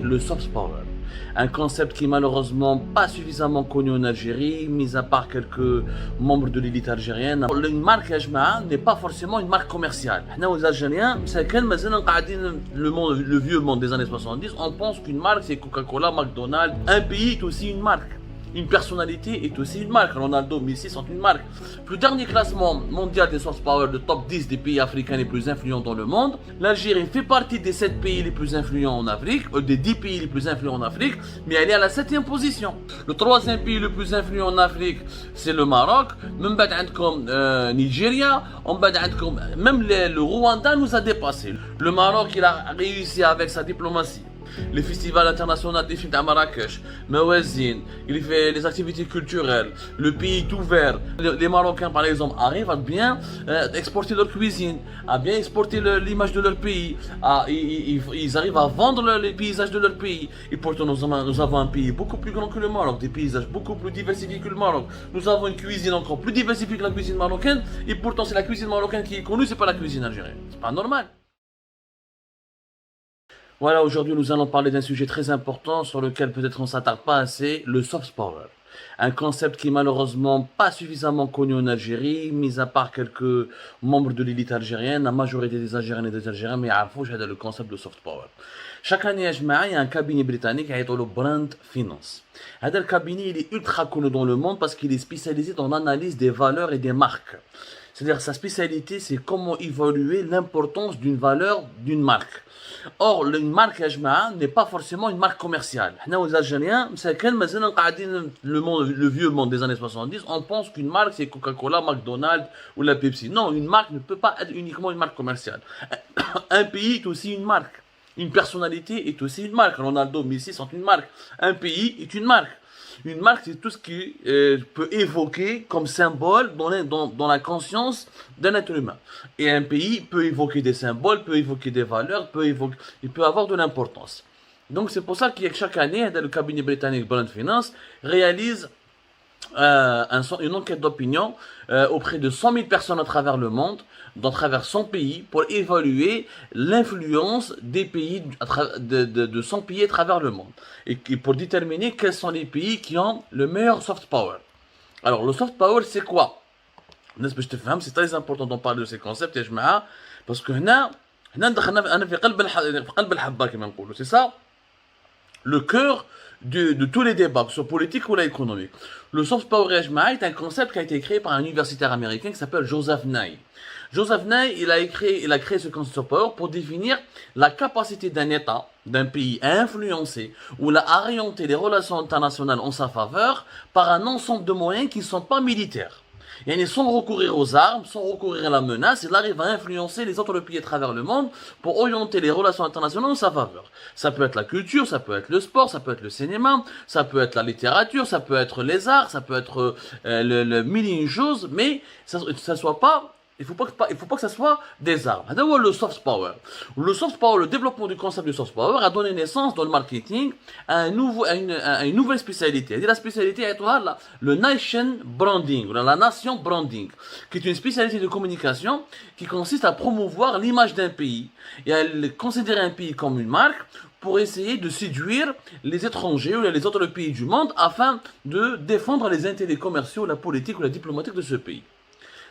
Le soft power, un concept qui est malheureusement pas suffisamment connu en Algérie, mis à part quelques membres de l'élite algérienne. Une marque Ajmaa n'est pas forcément une marque commerciale. Nous, aux Algériens, le vieux monde des années 70, on pense qu'une marque c'est Coca-Cola, McDonald's. Un pays est aussi une marque. Une personnalité est aussi une marque. Ronaldo, Messi sont une marque. Le dernier classement mondial des soft power, le top 10 des pays africains les plus influents dans le monde, l'Algérie fait partie des 7 pays les plus influents en Afrique, des 10 pays les plus influents en Afrique, mais elle est à la 7e position. Le troisième pays le plus influent en Afrique, c'est le Maroc. Même Nigeria, même le Rwanda nous a dépassé. Le Maroc, il a réussi avec sa diplomatie. Les festivals internationaux des films à Marrakech, Mawazine, il fait les activités culturelles, le pays est ouvert. Les Marocains, par exemple, arrivent à bien exporter leur cuisine, à bien exporter l'image de leur pays, ils arrivent à vendre les paysages de leur pays. Et pourtant, nous avons un pays beaucoup plus grand que le Maroc, des paysages beaucoup plus diversifiés que le Maroc. Nous avons une cuisine encore plus diversifiée que la cuisine marocaine, et pourtant, c'est la cuisine marocaine qui est connue, c'est pas la cuisine algérienne. C'est pas normal. Voilà, aujourd'hui nous allons parler d'un sujet très important sur lequel peut-être on ne s'attarde pas assez, le soft power. Un concept qui est malheureusement pas suffisamment connu en Algérie, mis à part quelques membres de l'élite algérienne, la majorité des Algériens et des Algériens, mais il le concept de soft power. Chaque année, il y a un cabinet britannique qui s'appelle Brand Finance. Ce cabinet il est ultra connu dans le monde parce qu'il est spécialisé dans l'analyse des valeurs et des marques. C'est-à-dire sa spécialité, c'est comment évaluer l'importance d'une valeur d'une marque. Or, une marque Ajmaa n'est pas forcément une marque commerciale. Nous, aux Algériens, le vieux monde des années 70, on pense qu'une marque c'est Coca-Cola, McDonald's ou la Pepsi. Non, une marque ne peut pas être uniquement une marque commerciale. Un pays est aussi une marque. Une personnalité est aussi une marque. Ronaldo, Messi sont une marque. Un pays est une marque. Une marque, c'est tout ce qui peut évoquer comme symbole dans la conscience d'un être humain. Et un pays peut évoquer des symboles, peut évoquer des valeurs, il peut avoir de l'importance. Donc c'est pour ça que chaque année, le cabinet britannique Brand Finance réalise une enquête d'opinion auprès de 100 000 personnes à travers le monde, à travers 100 pays, pour évaluer l'influence des pays de 100 pays à travers le monde et pour déterminer quels sont les pays qui ont le meilleur soft power. Alors le soft power c'est quoi? C'est très important d'en parler de ces concepts parce que c'est ça le cœur de tous les débats, que ce soit politique ou économique. Le soft power est un concept qui a été créé par un universitaire américain qui s'appelle Joseph Nye. Joseph Nye, il a créé ce concept de power pour définir la capacité d'un État, d'un pays à influencer ou à orienter les relations internationales en sa faveur par un ensemble de moyens qui ne sont pas militaires. Et sans recourir aux armes, sans recourir à la menace, il arrive à influencer les autres pays à travers le monde pour orienter les relations internationales en sa faveur. Ça peut être la culture, ça peut être le sport, ça peut être le cinéma, ça peut être la littérature, ça peut être les arts, ça peut être le mille et une choses, mais ça soit pas... Il faut pas que ça soit des armes. D'abord, le soft power. Le développement du concept du soft power a donné naissance dans le marketing à une nouvelle spécialité. La spécialité est le nation branding, la nation branding, qui est une spécialité de communication qui consiste à promouvoir l'image d'un pays et à considérer un pays comme une marque pour essayer de séduire les étrangers ou les autres pays du monde afin de défendre les intérêts commerciaux, la politique ou la diplomatique de ce pays.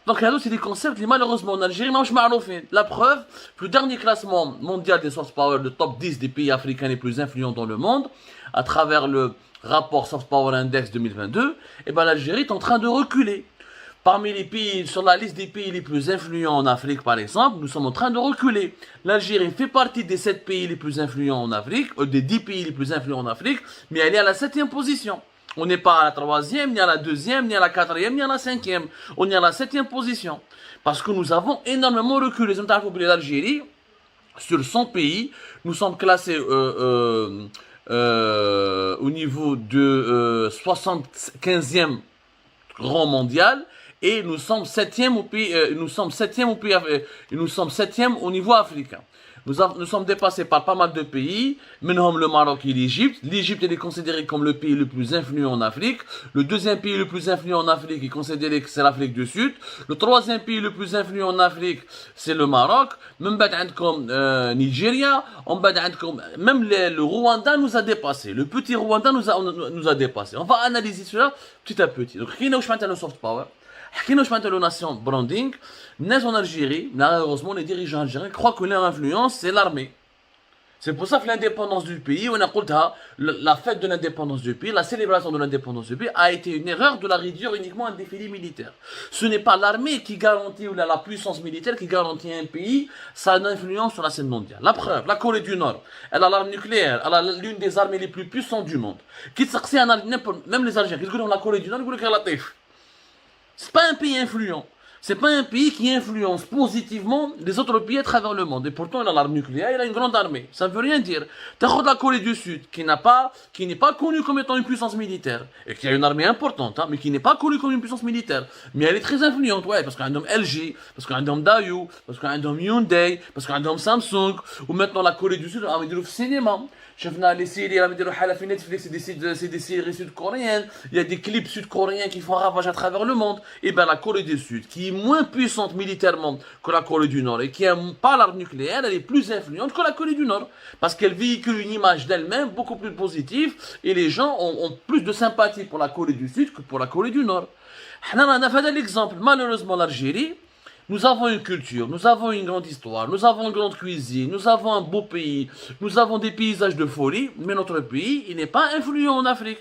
Donc, c'est des concepts qui, malheureusement, en Algérie, ne sont pas connus. La preuve, le dernier classement mondial des soft power, le top 10 des pays africains les plus influents dans le monde, à travers le rapport Soft Power Index 2022, l'Algérie est en train de reculer. Parmi les pays, sur la liste des pays les plus influents en Afrique, par exemple, nous sommes en train de reculer. L'Algérie fait partie des 7 pays les plus influents en Afrique, des 10 pays les plus influents en Afrique, mais elle est à la 7e position. On n'est pas à la 3e, ni à la 2e, ni à la 4e, ni à la 5e. On est à la 7e position. Parce que nous avons énormément reculé. L'Algérie, sur 100 pays, nous sommes classés au niveau de 75e rang mondial. Et nous sommes 7e au niveau africain. Nous sommes dépassés par pas mal de pays, maintenant le Maroc et l'Égypte. L'Égypte est considérée comme le pays le plus influent en Afrique. Le deuxième pays le plus influent en Afrique est considéré que c'est l'Afrique du Sud. Le troisième pays le plus influent en Afrique, c'est le Maroc. Même Nigeria, même le Rwanda nous a dépassés. Le petit Rwanda nous a dépassés. On va analyser cela petit à petit. Donc, qui est le soft power? Qui est le nation branding? Naissent en Algérie, malheureusement, les dirigeants algériens croient que leur influence, c'est l'armée. C'est pour ça que l'indépendance du pays, on a la fête de l'indépendance du pays, la célébration de l'indépendance du pays a été une erreur de la réduire uniquement à un défilé militaire. Ce n'est pas l'armée qui garantit, ou la puissance militaire qui garantit à un pays sa influence sur la scène mondiale. La preuve, la Corée du Nord, elle a l'arme nucléaire, elle a l'une des armées les plus puissantes du monde. Même les Algériens, qui disent que la Corée du Nord, ils disent que la Taïf. C'est pas un pays influent. C'est pas un pays qui influence positivement les autres pays à travers le monde. Et pourtant, il a l'arme nucléaire, il a une grande armée. Ça ne veut rien dire. T'as la Corée du Sud, qui n'est pas connue comme étant une puissance militaire, et qui a une armée importante, mais qui n'est pas connue comme une puissance militaire. Mais elle est très influente, ouais, parce qu'il y a un homme LG, parce qu'il y a un homme Daewoo, parce qu'il y a un homme Hyundai, parce qu'il y a un homme Samsung, ou maintenant la Corée du Sud, on va dire au cinéma. شفنا les séries, on va dire في Netflix, c'est des séries sud-coréennes. Il y a des clips sud-coréens qui font ravage à travers le monde. Et bien la Corée du Sud, qui est moins puissante militairement que la Corée du Nord et qui n'a pas l'arme nucléaire, elle est plus influente que la Corée du Nord. Parce qu'elle véhicule une image d'elle-même beaucoup plus positive et les gens ont plus de sympathie pour la Corée du Sud que pour la Corée du Nord. On a fait l'exemple, malheureusement l'Algérie. Nous avons une culture, nous avons une grande histoire, nous avons une grande cuisine, nous avons un beau pays, nous avons des paysages de folie, mais notre pays, il n'est pas influent en Afrique.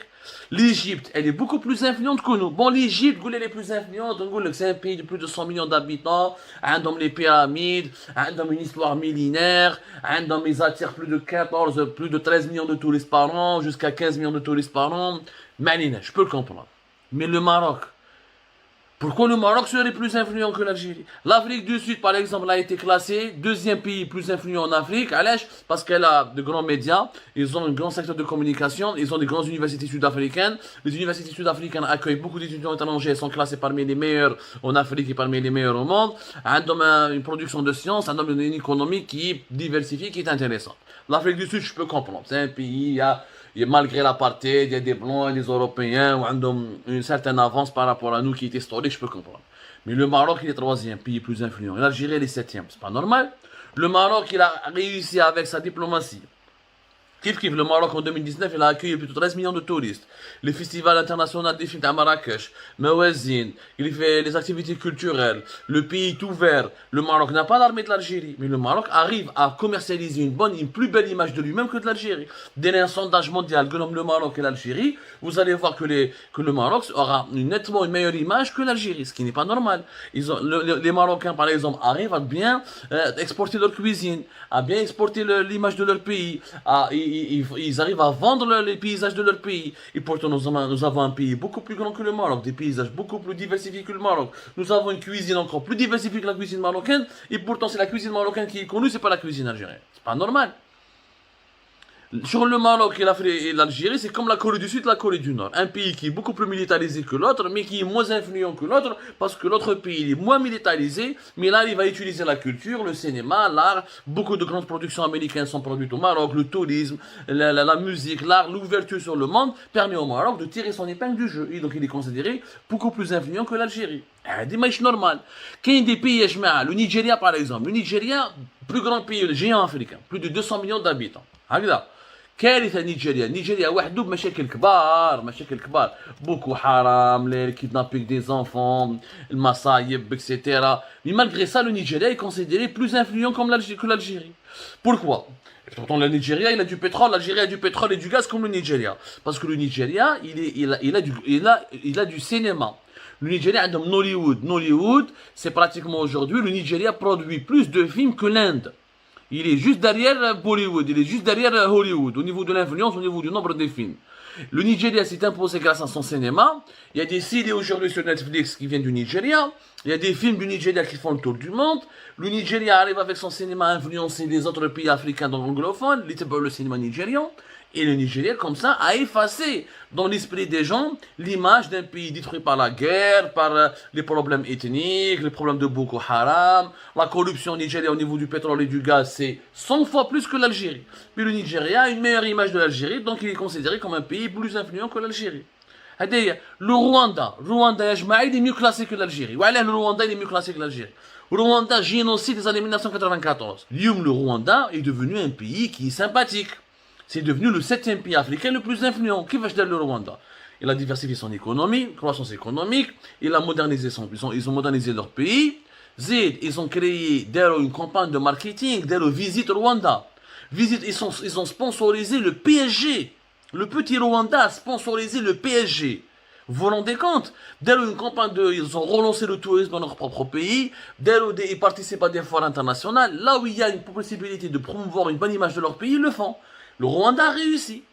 L'Égypte, elle est beaucoup plus influente que nous. Bon, l'Égypte, elle est plus influente, c'est un pays de plus de 100 millions d'habitants, les pyramides, une histoire millénaire, ils attirent plus de 13 millions de touristes par an, jusqu'à 15 millions de touristes par an. Malina, je peux le comprendre. Mais le Maroc, pourquoi le Maroc serait plus influent que l'Algérie? L'Afrique du Sud, par exemple, a été classée deuxième pays plus influent en Afrique, parce qu'elle a de grands médias, ils ont un grand secteur de communication, ils ont des grandes universités sud-africaines. Les universités sud-africaines accueillent beaucoup d'étudiants étrangers, elles sont classées parmi les meilleurs en Afrique et parmi les meilleurs au monde. Une production de sciences, une économie qui est diversifiée, qui est intéressante. L'Afrique du Sud, je peux comprendre, c'est un pays, malgré l'apartheid, il y a des Blancs et des Européens qui ont une certaine avance par rapport à nous qui est historique, je peux comprendre. Mais le Maroc, il est troisième pays plus influent. L'Algérie, elle est septième. C'est pas normal. Le Maroc, il a réussi avec sa diplomatie. Le Maroc en 2019, il a accueilli plus de 13 millions de touristes. Le festival international des films à Marrakech, Mawazine, il fait les activités culturelles. Le pays est ouvert. Le Maroc n'a pas l'armée de l'Algérie, mais le Maroc arrive à commercialiser une plus belle image de lui-même que de l'Algérie. Dès un sondage mondial comme le Maroc et l'Algérie, vous allez voir que le Maroc aura nettement une meilleure image que l'Algérie, ce qui n'est pas normal. Les Marocains, par exemple, arrivent à bien exporter leur cuisine, à bien exporter l'image de leur pays, ils arrivent à vendre les paysages de leur pays. Et pourtant, nous avons un pays beaucoup plus grand que le Maroc, des paysages beaucoup plus diversifiés que le Maroc. Nous avons une cuisine encore plus diversifiée que la cuisine marocaine. Et pourtant, c'est la cuisine marocaine qui est connue, c'est pas la cuisine algérienne. C'est pas normal. Sur le Maroc et l'Algérie, c'est comme la Corée du Sud et la Corée du Nord. Un pays qui est beaucoup plus militarisé que l'autre, mais qui est moins influent que l'autre, parce que l'autre pays est moins militarisé, mais là, il va utiliser la culture, le cinéma, l'art. Beaucoup de grandes productions américaines sont produites au Maroc. Le tourisme, la musique, l'art, l'ouverture sur le monde permet au Maroc de tirer son épingle du jeu. Et donc, il est considéré beaucoup plus influent que l'Algérie. C'est normal. Qu'il y ait des pays, le Nigeria, par exemple. Le Nigeria, plus grand pays, géant africain, plus de 200 millions d'habitants. كارثه نيجيريا وحده بمشاكل كبار بوكو حرام les kidnapping des enfants المصايب etc. Mais malgré ça le Nigeria est considéré plus influent que l'Algérie. Pourquoi? Pourtant le Nigeria il a du pétrole, l'Algérie a du pétrole et du gaz comme le Nigeria, parce que le Nigeria il a du cinéma. Le Nigeria a Nollywood, c'est pratiquement aujourd'hui le Nigeria produit plus de films que l'Inde. Il est juste derrière Bollywood, il est juste derrière Hollywood, au niveau de l'influence, au niveau du nombre de films. Le Nigeria s'est imposé grâce à son cinéma. Il y a des séries aujourd'hui sur Netflix qui viennent du Nigeria. Il y a des films du Nigeria qui font le tour du monde. Le Nigeria arrive avec son cinéma à influencer les autres pays africains dans l'anglophone, le cinéma nigérian. Et le Nigeria, comme ça, a effacé dans l'esprit des gens l'image d'un pays détruit par la guerre, par les problèmes ethniques, les problèmes de Boko Haram. La corruption au Nigeria au niveau du pétrole et du gaz, c'est 100 fois plus que l'Algérie. Mais le Nigeria a une meilleure image de l'Algérie, donc il est considéré comme un pays plus influent que l'Algérie. Le Rwanda, il est mieux classé que l'Algérie. Le Rwanda, il est mieux classé que l'Algérie. Rwanda, génocide des années 1994. Le Rwanda est devenu un pays qui est sympathique. C'est devenu le 7e pays africain le plus influent. Qui va acheter le Rwanda? Il a diversifié son économie, croissance économique, il a modernisé ils ont modernisé leur pays. Ils ont créé une campagne de marketing, Visite Rwanda. Ils ont sponsorisé le PSG. Le petit Rwanda a sponsorisé le PSG. Vous vous rendez compte? Une campagne ils ont relancé le tourisme dans leur propre pays. Ils participent à des foires internationales. Là où il y a une possibilité de promouvoir une bonne image de leur pays, ils le font. Le Rwanda a réussi.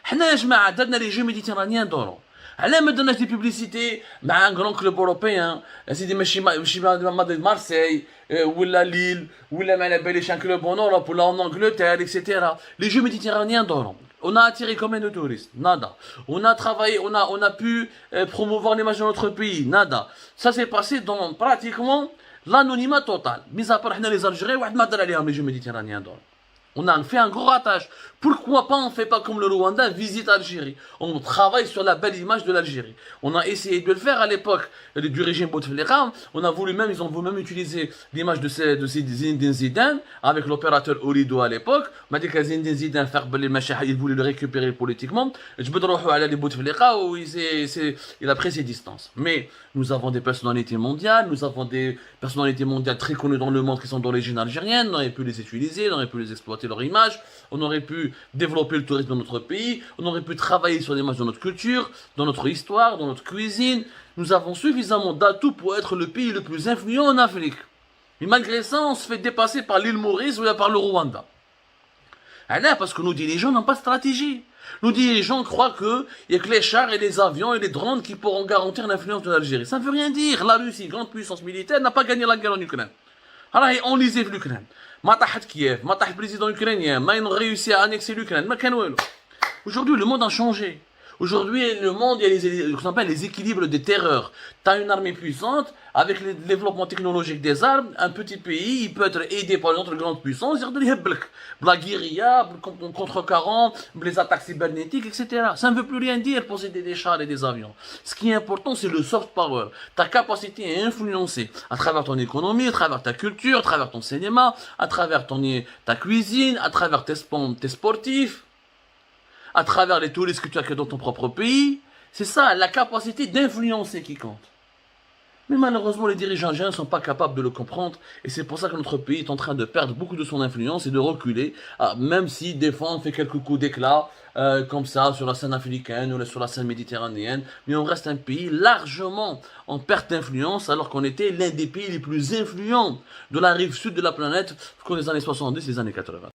حنا يا جماعه درنا les jeux méditerranéens d'or. علاه ما درناش دي بوبليسيتي مع ان غران كلوب اوروبيان سيدي ماشي مدريد مارسيل ولا ليل ولا ما على باليش ان كلوب en Europe ولا en Angleterre etc. Les jeux méditerranéens d'or. On a attiré combien de touristes? Nada. On a travaillé, on a pu promouvoir l'image de notre pays? Nada. Ça s'est passé dans pratiquement l'anonymat total. Mis à part les Algériens, واحد ما دار عليهم les jeux méditerranéens d'or. On a fait un gros ratage. Pourquoi pas on ne fait pas comme le Rwanda, visite l'Algérie? On travaille sur la belle image de l'Algérie. On a essayé de le faire à l'époque du régime Bouteflika. Ils ont voulu même utiliser l'image de Zinedine Zidane avec l'opérateur Orido à l'époque. On m'a dit que Zinedine Zidane il voulait le récupérer politiquement. Je peux dire à la Bouteflika où il a pris ses distances. Mais nous avons des personnalités mondiales, très connues dans le monde qui sont d'origine algérienne. On aurait pu les utiliser, on aurait pu les exploiter leur image, on aurait pu développer le tourisme dans notre pays, on aurait pu travailler sur l'image de notre culture, dans notre histoire, dans notre cuisine. Nous avons suffisamment d'atouts pour être le pays le plus influent en Afrique. Mais malgré ça, on se fait dépasser par l'île Maurice ou par le Rwanda. Parce que nos dirigeants n'ont pas de stratégie. Nos dirigeants croient qu'il n'y a que les chars et les avions et les drones qui pourront garantir l'influence de l'Algérie. Ça ne veut rien dire. La Russie, grande puissance militaire, n'a pas gagné la guerre en Ukraine. Alors, on lisait l'Ukraine. Kiev, le président ukrainien, ils ont réussi à annexer l'Ukraine. Aujourd'hui, le monde a changé. Aujourd'hui, le monde, il y a ce qu'on appelle les équilibres des terreurs. Tu as une armée puissante, avec le développement technologique des armes, un petit pays, il peut être aidé par une autre grande puissance, la guérilla, contrecarrant, les attaques cybernétiques, etc. Ça ne veut plus rien dire posséder des chars et des avions. Ce qui est important, c'est le soft power, ta capacité à influencer à travers ton économie, à travers ta culture, à travers ton cinéma, à travers ta cuisine, à travers tes sportifs, à travers les touristes que tu as dans ton propre pays. C'est ça, la capacité d'influencer qui compte. Mais malheureusement, les dirigeants algériens ne sont pas capables de le comprendre. Et c'est pour ça que notre pays est en train de perdre beaucoup de son influence et de reculer. Même si des fois on fait quelques coups d'éclat, comme ça, sur la scène africaine ou sur la scène méditerranéenne. Mais on reste un pays largement en perte d'influence, alors qu'on était l'un des pays les plus influents de la rive sud de la planète, qu'aux les années 70 et les années 80.